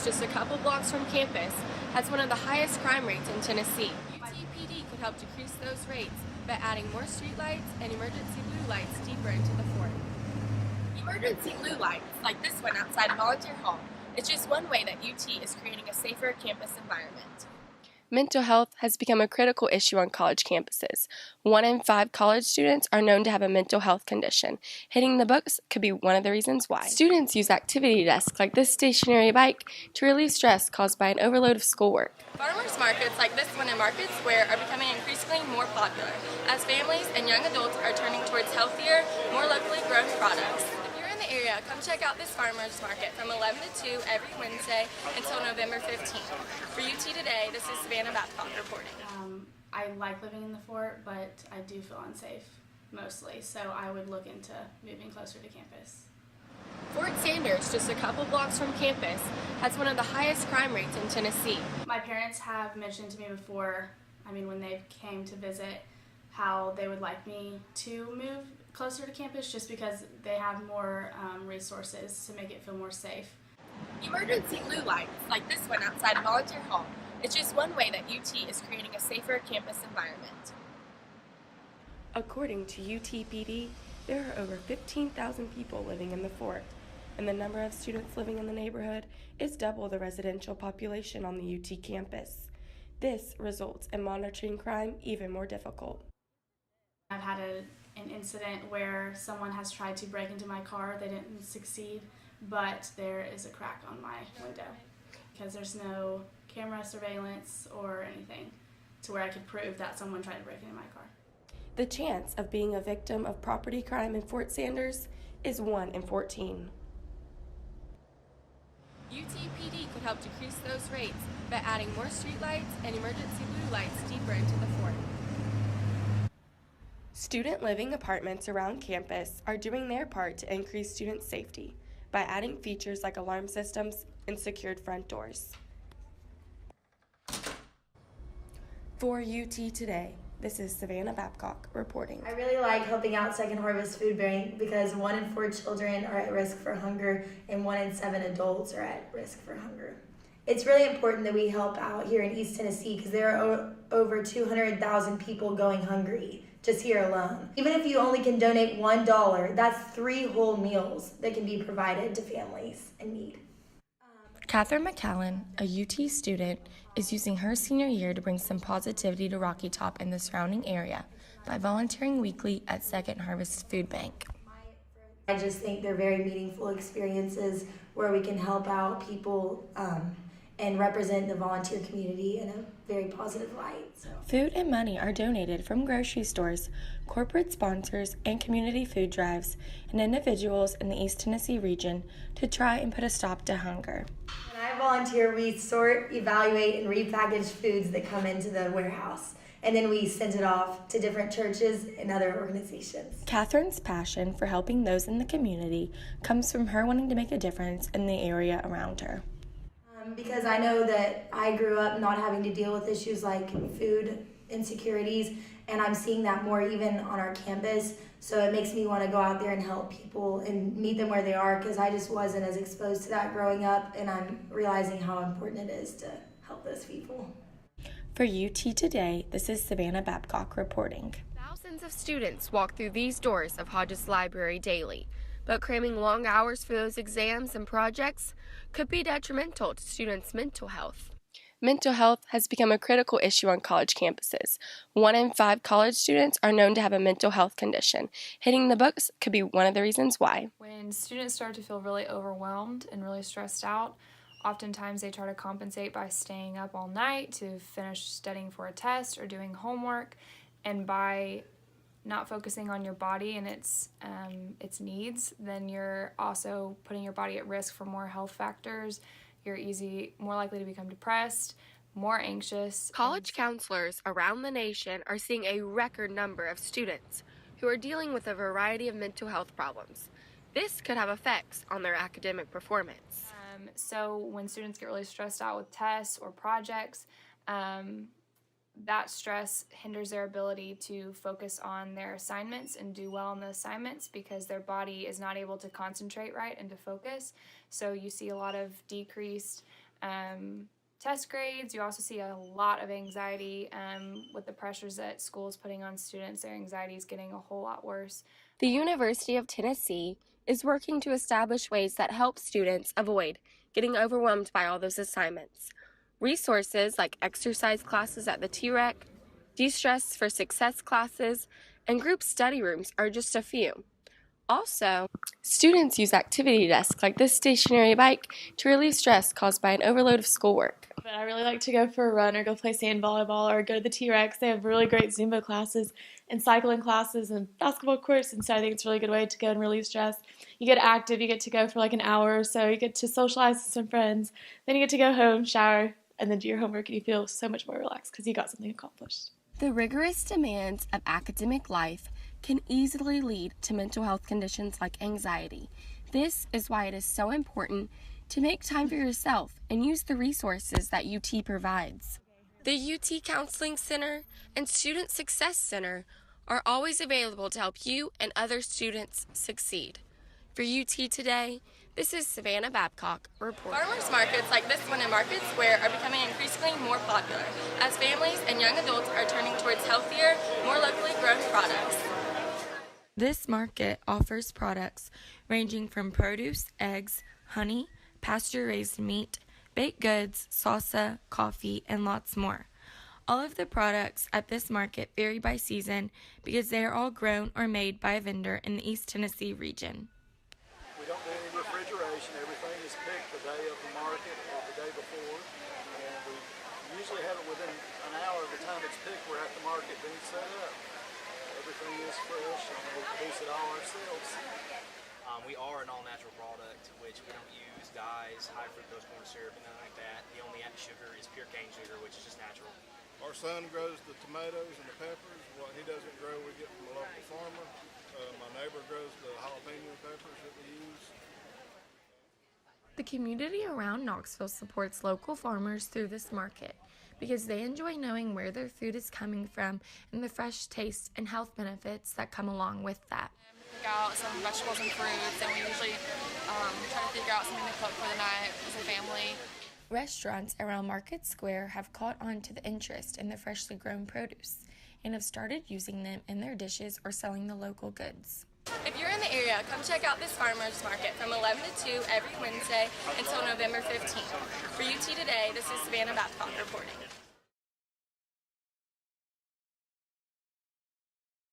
just a couple blocks from campus, has one of the highest crime rates in Tennessee. UTPD could help decrease those rates by adding more streetlights and emergency blue lights deeper into the fort. Emergency blue lights, like this one outside Volunteer Hall, is just one way that UT is creating a safer campus environment. Mental health has become a critical issue on college campuses. 1 in 5 college students are known to have a mental health condition. Hitting the books could be one of the reasons why. Students use activity desks like this stationary bike to relieve stress caused by an overload of schoolwork. Farmers markets like this one in Market Square are becoming increasingly more popular as families and young adults are turning towards healthier, more locally grown products. Area, come check out this farmers market from 11 to 2 every Wednesday until November 15th. For UT Today, this is Savannah Babcock reporting. I like living in the fort, but I do feel unsafe mostly, so I would look into moving closer to campus. Fort Sanders, just a couple blocks from campus, has one of the highest crime rates in Tennessee. My parents have mentioned to me before, when they came to visit, how they would like me to move closer to campus just because they have more resources to make it feel more safe. Emergency blue lights, like this one outside Volunteer Hall, is just one way that UT is creating a safer campus environment. According to UTPD, there are over 15,000 people living in the fort, and the number of students living in the neighborhood is double the residential population on the UT campus. This results in monitoring crime even more difficult. I've had an incident where someone has tried to break into my car. They didn't succeed, but there is a crack on my window because there's no camera surveillance or anything to where I could prove that someone tried to break into my car. The chance of being a victim of property crime in Fort Sanders is 1 in 14. UTPD could help decrease those rates by adding more streetlights and emergency blue lights deeper into the fort. Student living apartments around campus are doing their part to increase student safety by adding features like alarm systems and secured front doors. For UT Today, this is Savannah Babcock reporting. I really like helping out Second Harvest Food Bank because 1 in 4 children are at risk for hunger and 1 in 7 adults are at risk for hunger. It's really important that we help out here in East Tennessee because there are over 200,000 people going hungry just here alone. Even if you only can donate $1, that's 3 whole meals that can be provided to families in need. Catherine McCallan, a UT student, is using her senior year to bring some positivity to Rocky Top and the surrounding area by volunteering weekly at Second Harvest Food Bank. I just think they're very meaningful experiences where we can help out people and represent the volunteer community in a very positive light. So. Food and money are donated from grocery stores, corporate sponsors, and community food drives, and individuals in the East Tennessee region to try and put a stop to hunger. When I volunteer, we sort, evaluate, and repackage foods that come into the warehouse, and then we send it off to different churches and other organizations. Catherine's passion for helping those in the community comes from her wanting to make a difference in the area around her. Because I know that I grew up not having to deal with issues like food insecurities, and I'm seeing that more even on our campus. So it makes me want to go out there and help people and meet them where they are because I just wasn't as exposed to that growing up, and I'm realizing how important it is to help those people. For UT Today, this is Savannah Babcock reporting. Thousands of students walk through these doors of Hodges Library daily, but cramming long hours for those exams and projects could be detrimental to students' mental health. Mental health has become a critical issue on college campuses. 1 in 5 college students are known to have a mental health condition. Hitting the books could be one of the reasons why. When students start to feel really overwhelmed and really stressed out, oftentimes they try to compensate by staying up all night to finish studying for a test or doing homework, and by not focusing on your body and its needs, then you're also putting your body at risk for more health factors. You're more likely to become depressed, more anxious. College counselors around the nation are seeing a record number of students who are dealing with a variety of mental health problems. This could have effects on their academic performance. So when students get really stressed out with tests or projects, that stress hinders their ability to focus on their assignments and do well on the assignments because their body is not able to concentrate right and to focus. So you see a lot of decreased test grades. You also see a lot of anxiety with the pressures that school is putting on students. Their anxiety is getting a whole lot worse. The University of Tennessee is working to establish ways that help students avoid getting overwhelmed by all those assignments. Resources like exercise classes at the TREC, De-Stress for Success classes, and group study rooms are just a few. Also, students use activity desks like this stationary bike to relieve stress caused by an overload of schoolwork. But I really like to go for a run or go play sand volleyball or go to the T-Rex. They have really great Zumba classes and cycling classes and basketball courts, and so I think it's a really good way to go and relieve stress. You get active, you get to go for like an hour or so, you get to socialize with some friends, then you get to go home, shower, and then do your homework, and you feel so much more relaxed because you got something accomplished. The rigorous demands of academic life can easily lead to mental health conditions like anxiety. This is why it is so important to make time for yourself and use the resources that UT provides. The UT Counseling Center and Student Success Center are always available to help you and other students succeed. For UT Today, this is Savannah Babcock reporting. Farmers markets like this one in Market Square are becoming increasingly more popular as families and young adults are turning towards healthier, more locally grown products. This market offers products ranging from produce, eggs, honey, pasture-raised meat, baked goods, salsa, coffee, and lots more. All of the products at this market vary by season because they are all grown or made by a vendor in the East Tennessee region. We don't do any refrigeration. Everything is picked the day of the market or the day before. And we usually have it within an hour of the time it's picked. We're at the market being set up. Everything is fresh and we produce it all ourselves. We are an all-natural product, which we don't use dyes, high fructose corn syrup, and nothing like that. The only added sugar is pure cane sugar, which is just natural. Our son grows the tomatoes and the peppers. What he doesn't grow, we get from a local farmer. My neighbor grows the jalapeno peppers that we use. The community around Knoxville supports local farmers through this market because they enjoy knowing where their food is coming from and the fresh taste and health benefits that come along with that. Pick out some vegetables and fruits, and we usually try to figure out something to cook for the night as a family. Restaurants around Market Square have caught on to the interest in the freshly grown produce and have started using them in their dishes or selling the local goods. If you're in the area, come check out this farmers market from 11 to 2 every Wednesday until November 15th. For UT Today, this is Savannah Babcock reporting.